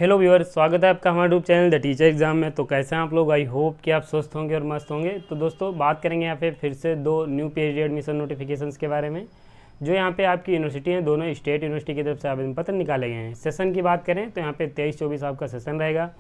Hello viewers, स्वागत है आपका हमारे YouTube channel the teacher exam में। तो कैसे हैं आप लोग? आई होप कि आप स्वस्थ होंगे और मस्त होंगे। तो दोस्तों, बात करेंगे यहाँ पे फिर से दो न्यू पीएचडी एडमिशन नोटिफिकेशंस के बारे में, जो यहाँ पे आपकी यूनिवर्सिटी हैं, दोनों स्टेट यूनिवर्सिटी की तरफ से आवेदन पत्र निकाले गए हैं। सेशन की बात करें तो यहाँ पे 23-24 आपका सेशन रहेगा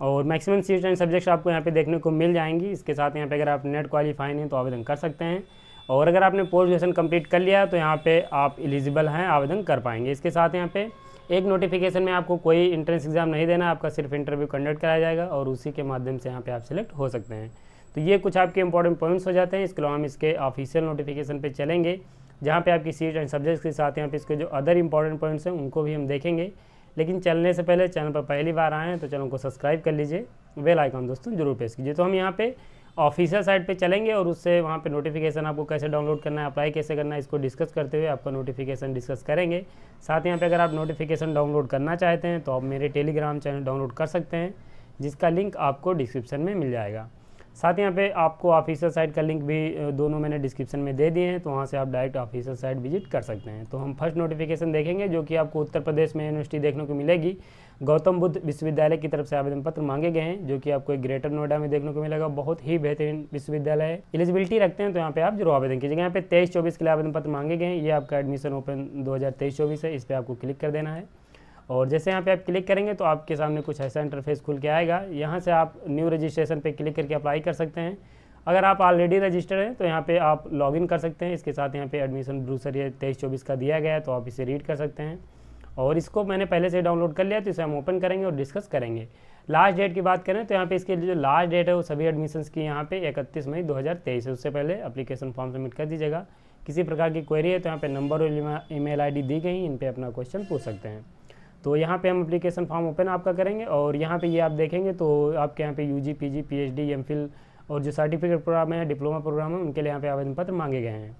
और मैक्सिमम सीट्स एंड सब्जेक्ट्स आपको यहाँ पे देखने को मिल जाएंगी। इसके साथ यहाँ पे अगर आप नेट क्वालिफाइंग हैं तो आवेदन कर सकते हैं, और अगर आपने पोस्ट ग्रेजुएशन कंप्लीट कर लिया तो यहाँ पे आप एलिजिबल हैं, आवेदन कर पाएंगे। इसके साथ यहाँ पे एक नोटिफिकेशन में आपको कोई एंट्रेंस एग्जाम नहीं देना, आपका सिर्फ इंटरव्यू कंडक्ट कराया जाएगा और उसी के माध्यम से यहाँ पे आप सिलेक्ट हो सकते हैं। तो ये कुछ आपके इंपॉर्टेंट पॉइंट्स हो जाते हैं। इसके अलावा हम इसके ऑफिशियल नोटिफिकेशन पे चलेंगे, जहाँ पे आपकी सीट एंड सब्जेक्ट्स के साथ यहाँ पे इसके जो अदर इंपॉर्टेंट पॉइंट्स हैं उनको भी हम देखेंगे। लेकिन चलने से पहले चैनल पर पहली बार आए हैं तो चैनल को सब्सक्राइब कर लीजिए, बेल आइकन दोस्तों जरूर प्रेस कीजिए। तो हम यहाँ पे ऑफिशियल साइट पे चलेंगे और उससे वहाँ पे नोटिफिकेशन आपको कैसे डाउनलोड करना है, अप्लाई कैसे करना है, इसको डिस्कस करते हुए आपका नोटिफिकेशन डिस्कस करेंगे। साथ यहाँ पे अगर आप नोटिफिकेशन डाउनलोड करना चाहते हैं तो आप मेरे टेलीग्राम चैनल डाउनलोड कर सकते हैं, जिसका लिंक आपको डिस्क्रिप्शन में मिल जाएगा। साथ यहाँ पे आपको ऑफिशियल साइट का लिंक भी दोनों मैंने डिस्क्रिप्शन में दे दिए हैं, तो वहाँ से आप डायरेक्ट ऑफिशियल साइट विजिट कर सकते हैं। तो हम फर्स्ट नोटिफिकेशन देखेंगे, जो कि आपको उत्तर प्रदेश में यूनिवर्सिटी देखने को मिलेगी। गौतम बुद्ध विश्वविद्यालय की तरफ से आवेदन पत्र मांगे गए हैं, जो कि आपको एक ग्रेटर नोएडा में देखने को मिलेगा। बहुत ही बेहतरीन विश्वविद्यालय है। एलिजिबिलिटी रखते हैं तो यहाँ पे आप जरूर आवेदन कीजिएगा। यहाँ पे 23-24 के लिए आवेदन पत्र मांगे गए हैं। ये आपका एडमिशन ओपन 2023-24 है, इस पर आपको क्लिक कर देना है। और जैसे यहाँ पे आप क्लिक करेंगे तो आपके सामने कुछ ऐसा इंटरफेस खुल के आएगा। यहाँ से आप न्यू रजिस्ट्रेशन पे क्लिक करके अप्लाई कर सकते हैं। अगर आप ऑलरेडी रजिस्टर्ड हैं तो यहाँ पे आप लॉगिन कर सकते हैं। इसके साथ यहाँ पे एडमिशन ब्रूसर ये 23-24 का दिया गया है, तो आप इसे रीड कर सकते हैं। और इसको मैंने पहले से डाउनलोड कर लिया, तो इसे हम ओपन करेंगे और डिस्कस करेंगे। लास्ट डेट की बात करें तो यहाँ पे इसके जो लास्ट डेट है वो सभी एडमिशन्स की यहाँ पे 31 मई 2023 है। उससे पहले एप्लीकेशन फॉर्म सबमिट कर दीजिएगा। किसी प्रकार की क्वेरी है तो यहाँ पे नंबर और ईमेल आईडी दी गई, इन पे अपना क्वेश्चन पूछ सकते हैं। तो यहाँ पे हम एप्लीकेशन फॉर्म ओपन आपका करेंगे और यहाँ पे ये आप देखेंगे तो आपके यहाँ पे यूजी, पीजी, पीएचडी, एमफिल और जो सर्टिफिकेट प्रोग्राम है, डिप्लोमा प्रोग्राम है, उनके लिए यहाँ पे आवेदन पत्र मांगे गए हैं।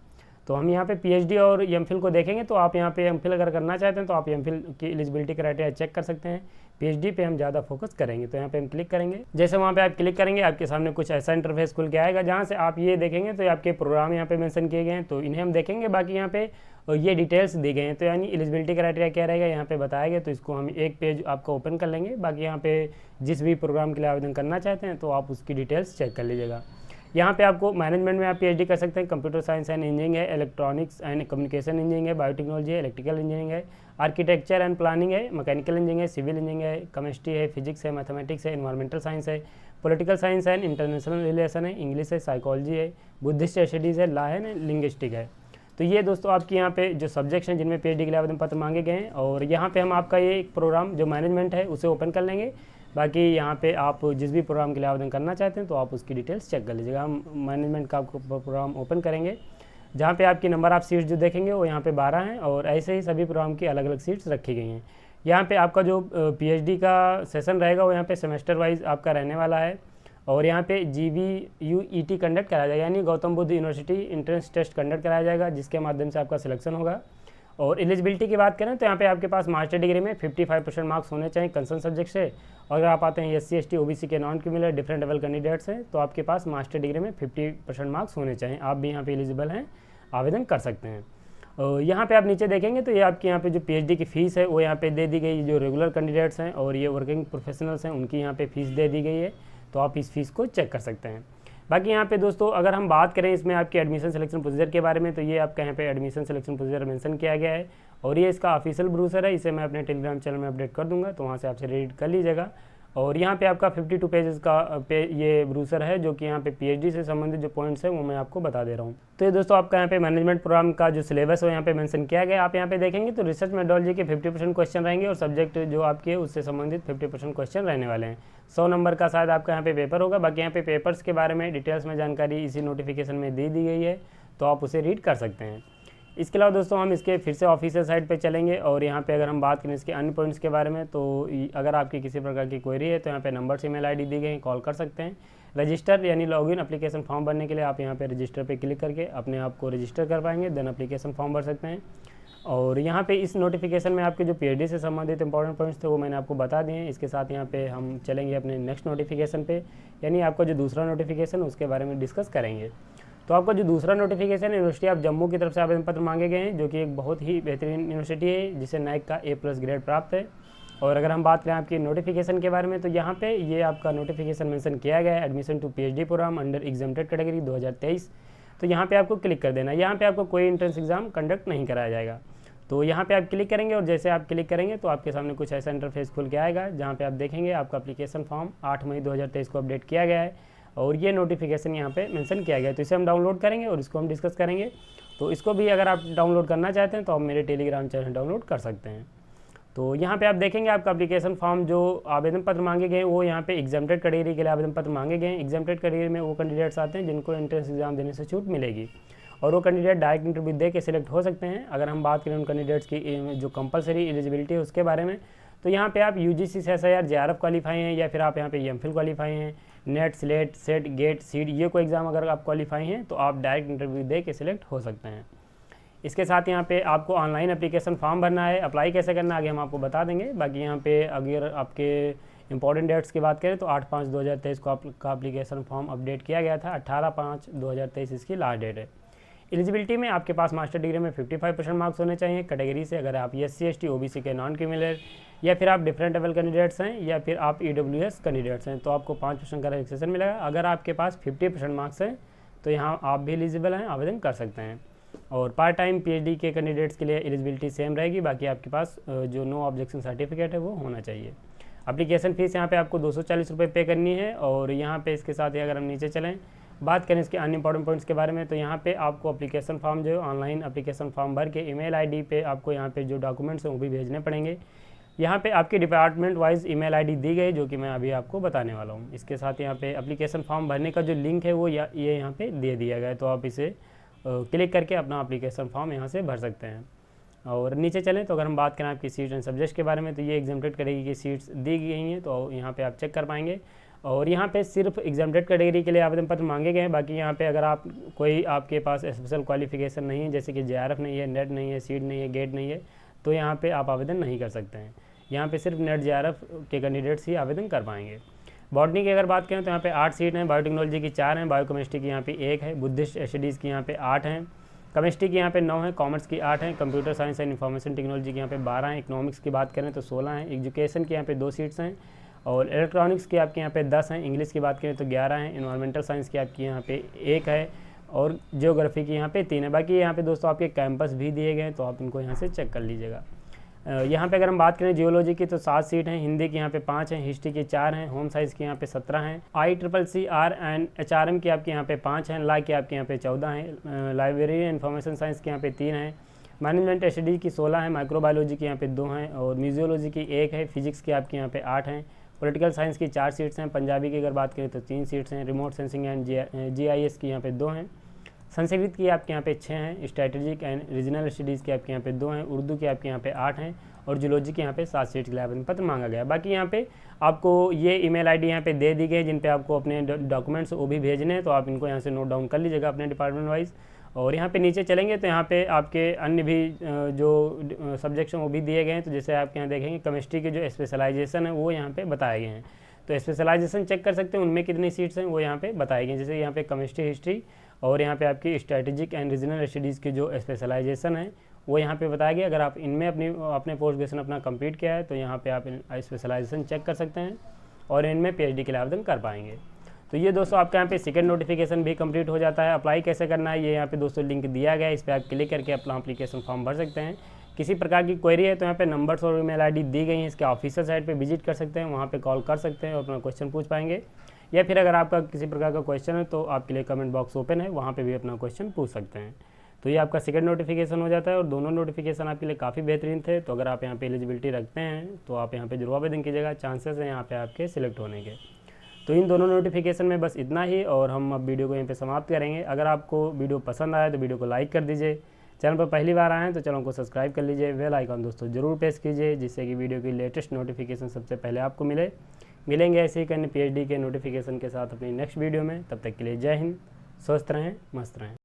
तो हम यहाँ पे पीएचडी और एमफिल को देखेंगे, तो आप यहाँ पे एमफिल अगर करना चाहते हैं तो आप एमफिल की एलिजिबिलिटी क्राइटेरिया चेक कर सकते हैं। पीएचडी पे हम ज़्यादा फोकस करेंगे, तो यहाँ पे हम क्लिक करेंगे। जैसे वहाँ पे आप क्लिक करेंगे आपके सामने कुछ ऐसा इंटरफेस खुल के आएगा, जहाँ से आप ये देखेंगे तो आपके प्रोग्राम यहाँ पे मेंशन किए गए हैं, तो इन्हें हम देखेंगे। बाकी यहाँ पे ये डिटेल्स दी गई हैं, तो यानी एलिजिबिलिटी क्राइटेरिया क्या रहेगा यहाँ पे बताया गया, तो इसको हम एक पेज आपका ओपन कर लेंगे। बाकी यहाँ पे जिस भी प्रोग्राम के लिए आवेदन करना चाहते हैं तो आप उसकी डिटेल्स चेक कर लीजिएगा। यहाँ पे आपको मैनेजमेंट में आप पीएचडी कर सकते हैं, कंप्यूटर साइंस एंड इंजीनियरिंग है, इलेक्ट्रॉनिक्स एंड कम्युनिकेशन इंजीनियरिंग है, बायोटेक्नोलॉजी है, इलेक्ट्रिकल इंजीनियरिंग है, आर्किटेक्चर एंड प्लानिंग है, मैकेनिकल इंजीनियरिंग है, सिविल इंजीनियरिंग है, केमिस्ट्री है, फिजिक्स है, मैथमेटिक्स है, इन्वायरमेंटल साइंस है, political science and international relation है, इंग्लिश है, साइकोलॉजी है, बुद्धिस्ट स्टडीज़ है, लॉ है, लिंग्विस्टिक है। तो ये दोस्तों आपके यहाँ पे जो सब्जेक्ट्स हैं जिनमें पीएचडी के लिए आवेदन पत्र मांगे गए हैं, और यहाँ पे हम आपका ये एक प्रोग्राम जो मैनेजमेंट है उसे ओपन कर लेंगे। बाकी यहाँ पे आप जिस भी प्रोग्राम के लिए आवेदन करना चाहते हैं तो आप उसकी डिटेल्स चेक कर लीजिएगा। हम मैनेजमेंट का आपको प्रोग्राम ओपन करेंगे, जहाँ पे आपकी नंबर ऑफ सीट्स जो देखेंगे वो यहाँ पे 12 हैं, और ऐसे ही सभी प्रोग्राम की अलग अलग सीट्स रखी गई हैं। यहाँ पे आपका जो पीएचडी का सेशन रहेगा वो यहाँ पे सेमेस्टर वाइज आपका रहने वाला है, और यहाँ पे GVUET कंडक्ट कराया जाएगा, यानी Gautam Buddha university entrance test conduct कराया जाएगा, जिसके माध्यम से आपका सिलेक्शन होगा। और एलिजिबिलिटी की बात करें तो यहाँ पे आपके पास मास्टर डिग्री में 55% मार्क्स होने चाहिए कंसर्न सब्जेक्ट से। और अगर आप आते हैं SC ST OBC के non criminal different level candidates हैं, तो आपके पास मास्टर डिग्री में 50% मार्क्स होने चाहिए। आप भी यहाँ पे एलिजिबल हैं, आवेदन कर सकते हैं। और यहाँ पे आप नीचे देखेंगे तो ये आपके यहाँ पे जो पीएचडी की फ़ीस है वो यहाँ पे दे दी गई। जो रेगुलर कैंडिडेट्स हैं और ये वर्किंग प्रोफेशनल्स हैं उनकी यहाँ पे फ़ीस दे दी गई है, तो आप इस फीस को चेक कर सकते हैं। बाकी यहाँ पे दोस्तों अगर हम बात करें इसमें आपके एडमिशन सिलेक्शन प्रोसीजर के बारे में, तो ये आपका यहाँ पे एडमिशन सिलेक्शन प्रोसीजर मेंशन किया गया है, और ये इसका ऑफिशियल ब्रूसर है। इसे मैं अपने टेलीग्राम चैनल में अपडेट कर दूंगा, तो वहाँ से आपसे रीड कर लीजिएगा। और यहाँ पे आपका 52 पेजेस का ये ब्रूसर है, जो कि यहाँ पे पीएचडी से संबंधित जो पॉइंट्स हैं वो मैं आपको बता दे रहा हूँ। तो ये दोस्तों आपका यहाँ पे मैनेजमेंट प्रोग्राम का जो सिलेबस है यहाँ पे मेंशन किया गया। आप यहाँ पे देखेंगे तो रिसर्च मेथोडोलॉजी के 50% क्वेश्चन रहेंगे, और सब्जेक्ट जो आपके है उससे संबंधित 50% क्वेश्चन रहने वाले हैं। 100 नंबर का शायद आपका यहाँ पे पेपर होगा। बाकी यहाँ पे पेपर्स के बारे में डिटेल्स में जानकारी इसी नोटिफिकेशन में दे दी गई है, तो आप उसे रीड कर सकते हैं। इसके अलावा दोस्तों हम इसके फिर से ऑफिशियल साइट पे चलेंगे, और यहाँ पे अगर हम बात करें इसके अन्य पॉइंट्स के बारे में, तो अगर आपकी किसी प्रकार की क्वेरी है तो यहाँ पे नंबर से ईमेल आईडी दी गई, कॉल कर सकते हैं। रजिस्टर यानी लॉगिन एप्लीकेशन फॉर्म भरने के लिए आप यहाँ पे रजिस्टर पे क्लिक करके अपने आप को रजिस्टर कर पाएंगे, देन एप्लीकेशन फॉर्म भर सकते हैं। और यहाँ पे इस नोटिफिकेशन में आपके जो पीएचडी से संबंधित इंपॉर्टेंट पॉइंट्स थे वो मैंने आपको बता दिए हैं। इसके साथ यहाँ पे हम चलेंगे अपने नेक्स्ट नोटिफिकेशन पे, यानी आपका जो दूसरा नोटिफिकेशन उसके बारे में डिस्कस करेंगे। तो आपका जो दूसरा नोटिफिकेशन है यूनिवर्सिटी ऑफ जम्मू की तरफ से आवेदन पत्र मांगे गए हैं, जो कि एक बहुत ही बेहतरीन यूनिवर्सिटी है, जिसे NAAC का A+ ग्रेड प्राप्त है। और अगर हम बात करें आपकी नोटिफिकेशन के बारे में, तो यहाँ पे ये आपका नोटिफिकेशन मेंशन किया गया है, admission to PhD programme under exempted category 2023। तो यहाँ पे आपको क्लिक कर देना। यहाँ पे आपको कोई एंट्रेंस एग्जाम कंडक्ट नहीं कराया जाएगा। तो यहाँ पे आप क्लिक करेंगे और जैसे आप क्लिक करेंगे तो आपके सामने कुछ ऐसा इंटरफेस खुल के आएगा, जहाँ पे आप देखेंगे आपका एप्लीकेशन फॉर्म 8 मई 2023 को अपडेट किया गया है और ये नोटिफिकेशन यहाँ पे मेंशन किया गया है। तो इसे हम डाउनलोड करेंगे और इसको हम डिस्कस करेंगे। तो इसको भी अगर आप डाउनलोड करना चाहते हैं तो आप मेरे टेलीग्राम चैनल डाउनलोड कर सकते हैं। तो यहाँ पे आप देखेंगे आपका एप्लीकेशन फॉर्म जो आवेदन पत्र मांगे गए वो यहाँ पे एग्जाम्प्टेड कैटेगरी के लिए आवेदन पत्र मांगे गए हैं। एग्जाम्प्टेड कैटेगरी में वो कैंडिडेट्स आते हैं जिनको एंट्रेंस एग्जाम देने से छूट मिलेगी और वो कैंडिडेट डायरेक्ट इंटरव्यू दे के सिलेक्ट हो सकते हैं। अगर हम बात करें उन कैंडिडेट्स की जो कंपलसरी एलिजिबिलिटी है उसके बारे में, तो यहाँ पे आप UGC SIR JRF क्वालिफाई हैं या फिर आप यहाँ पे MPhil क्वालिफाई हैं, NET SLET SET GATE CEED ये कोई एग्ज़ाम अगर आप क्वालिफाई हैं तो आप डायरेक्ट इंटरव्यू दे के सिलेक्ट हो सकते हैं। इसके साथ यहाँ पे आपको ऑनलाइन एप्लीकेशन फॉर्म भरना है। अप्लाई कैसे करना है आगे हम आपको बता देंगे। बाकी यहाँ पे अगर आपके इंपॉर्टेंट डेट्स की बात करें तो 8/5/2023 को आपका एप्लीकेशन फॉर्म अपडेट किया गया था। 18/5/2023 इसकी लास्ट डेट है। एलिजिबिलिटी में आपके पास मास्टर डिग्री में 55% मार्क्स होने चाहिए कैटेगरी से। अगर आप SC ST OBC के नॉन क्रिमिनल या फिर आप डिफरेंट लेवल कैंडिडेट्स हैं या फिर आप EWS कैंडिडेट्स हैं तो आपको 5% का रिलैक्सेशन मिलेगा। अगर आपके पास 50% मार्क्स हैं तो यहाँ आप भी एलिजिबल हैं, आवेदन कर सकते हैं। और पार्ट टाइम PhD के कैंडिडेट्स के लिए एलिजिबिलिटी सेम रहेगी। बाकी आपके पास जो नो ऑब्जेक्शन सर्टिफिकेट है वो होना चाहिए। एप्लीकेशन फ़ीस यहाँ पे आपको 240 रुपये पे करनी है। और यहाँ पे इसके साथ ही अगर हम नीचे चलें बात करें इसके अन्य इंपॉर्टेंट पॉइंट्स के बारे में, तो यहाँ पे आपको एप्लीकेशन फॉर्म जो है ऑनलाइन एप्लीकेशन फॉर्म भर के ईमेल ID पे आपको यहाँ पे जो डॉक्यूमेंट्स हैं वो भी भेजने पड़ेंगे। यहाँ पे आपकी डिपार्टमेंट वाइज ईमेल ID दी गई जो कि मैं अभी आपको बताने वाला हूँ। इसके साथ यहाँ पे एप्लीकेशन फॉर्म भरने का जो लिंक है वो ये यहाँ पे दे दिया गया है, तो आप इसे क्लिक करके अपना एप्लीकेशन फॉर्म यहाँ से भर सकते हैं। और नीचे चलें तो अगर हम बात करें आपकी सीट्स एंड सब्जेक्ट्स के बारे में, तो ये एग्जाम्प्टेड कैटेगरी की सीट्स दी गई हैं, तो यहाँ पे आप चेक कर पाएंगे। और यहाँ पे सिर्फ एग्जाम्प्टेड कैटेगरी के लिए आवेदन पत्र मांगे गए हैं। बाकी यहाँ पे अगर आप कोई आपके पास स्पेशल क्वालिफिकेशन नहीं है, जैसे कि JRF नहीं है, नेट नहीं है, सीड नहीं है, गेट नहीं है, तो यहाँ पे आप आवेदन नहीं कर सकते हैं। यहाँ पे सिर्फ नेट JRF के कैंडिडेट्स ही आवेदन कर पाएंगे। बॉटनी की अगर बात करें तो यहाँ पे 8 सीट हैं, बायोटेक्नोलॉजी की 4 हैं, बायोकेमिस्ट्री की यहाँ पे 1 है, बुद्धिस्ट स्टडीज़ की यहाँ पे 8 हैं, केमिस्ट्री की यहाँ पे 9 है, कॉमर्स की 8 हैं, computer science and information technology की यहाँ पे 12 हैं, इकोनॉमिक्स की बात करें तो 16 हैं, एजुकेशन की यहाँ पे 2 सीट्स हैं और इलेक्ट्रॉनिक्स की आपके यहाँ पे 10 हैं, इंग्लिश की बात करें तो 11 हैं, इन्वायरमेंटल साइंस की आपकी यहाँ पे 1 है और जियोग्राफी की यहाँ पे 3 है। बाकी यहाँ पे दोस्तों आपके कैंपस भी दिए गए हैं, तो आप इनको यहाँ से चेक कर लीजिएगा। यहाँ पे अगर हम बात करें जियोलॉजी की तो 7 सीट हैं, हिंदी की यहाँ पे 5 हैं, हिस्ट्री की 4 हैं, होम साइंस की यहाँ पे 17 हैं, ICCR एंड HRM की आपके यहाँ पे 5 हैं, लॉ की आपके यहाँ पे 14 हैं, लाइब्रेरी इन्फॉर्मेशन साइंस की यहाँ पे 3 हैं, मैनेजमेंट स्टडी की 16 हैं, माइक्रोबायोलॉजी की यहाँ पे 2 हैं और म्यूजियोलॉजी की 1 है, फिजिक्स की आपके यहाँ पे 8 हैं, पॉलिटिकल साइंस की 4 सीट्स हैं, पंजाबी की अगर बात करें तो 3 सीट्स हैं, रिमोट सेंसिंग एंड GIS की यहाँ पे 2 हैं, संस्कृत की आपके यहाँ पे 6 हैं, स्ट्रैटेजिक एंड रीजनल स्टडीज़ की आपके यहाँ पे 2 हैं, उर्दू की आपके यहाँ पे 8 हैं और जूलॉजी के यहाँ पे 7 सीट के लिए आवेदन पत्र मांगा गया। बाकी यहाँ पे आपको ये ईमेल ID यहाँ पे दे दी गई जिन पे आपको अपने डॉक्यूमेंट्स वो भी भेजने हैं, तो आप इनको यहाँ से नोट डाउन कर लीजिएगा अपने डिपार्टमेंट वाइज। और यहाँ पे नीचे चलेंगे तो यहाँ पे आपके अन्य भी जो सब्जेक्ट्स हैं वो भी दिए गए हैं। तो जैसे आपके यहाँ देखेंगे केमिस्ट्री के जो स्पेशलाइजेशन है वो यहाँ पे बताए गए हैं, तो स्पेशलाइजेशन चेक कर सकते हैं उनमें कितनी सीट्स हैं वो यहाँ पे बताए गए। जैसे यहाँ पे केमिस्ट्री, हिस्ट्री और यहाँ पे आपकी स्ट्रैटेजिक एंड रीजनल स्टडीज़ की जो स्पेशलाइजेशन है वो यहाँ पे बताया गया। अगर आप इनमें अपने पोस्ट ग्रेजुएशन अपना कंप्लीट किया है तो यहाँ पे आप स्पेशलाइजेशन चेक कर सकते हैं और इनमें PhD के लिए आवेदन कर पाएंगे। तो ये दोस्तों आपका यहाँ पे सेकंड नोटिफिकेशन भी कंप्लीट हो जाता है। अप्लाई कैसे करना है ये यहाँ पे दोस्तों लिंक दिया गया है, इस पर आप क्लिक करके अपना एप्लीकेशन फॉर्म भर सकते हैं। किसी प्रकार की क्वेरी है तो यहाँ पे नंबर्स और ईमेल ID दी गई हैं, इसके ऑफिशियल साइट पे विजिट कर सकते हैं, वहाँ पे कॉल कर सकते हैं और अपना क्वेश्चन पूछ पाएंगे। या फिर अगर आपका किसी प्रकार का क्वेश्चन है तो आपके लिए कमेंट बॉक्स ओपन है, वहाँ पे भी अपना क्वेश्चन पूछ सकते हैं। तो ये आपका सेकंड नोटिफिकेशन हो जाता है और दोनों नोटिफिकेशन आपके लिए काफ़ी बेहतरीन थे। तो अगर आप यहाँ पे एलिजिबिलिटी रखते हैं तो आप यहाँ पे जरूर आवेदन कीजिएगा, चांसेस हैं यहाँ पे आपके सिलेक्ट होने के। तो इन दोनों नोटिफिकेशन में बस इतना ही और हम अब वीडियो को यहीं पे समाप्त करेंगे। अगर आपको वीडियो पसंद आया तो वीडियो को लाइक कर दीजिए, चैनल पर पहली बार आए हैं तो चैनल को सब्सक्राइब कर लीजिए, बेल आइकन दोस्तों जरूर प्रेस कीजिए जिससे कि वीडियो की लेटेस्ट नोटिफिकेशन सबसे पहले आपको मिलेंगे ऐसे ही अन्य PhD के नोटिफिकेशन के साथ अपनी नेक्स्ट वीडियो में। तब तक के लिए जय हिंद, स्वस्थ रहें, मस्त रहें।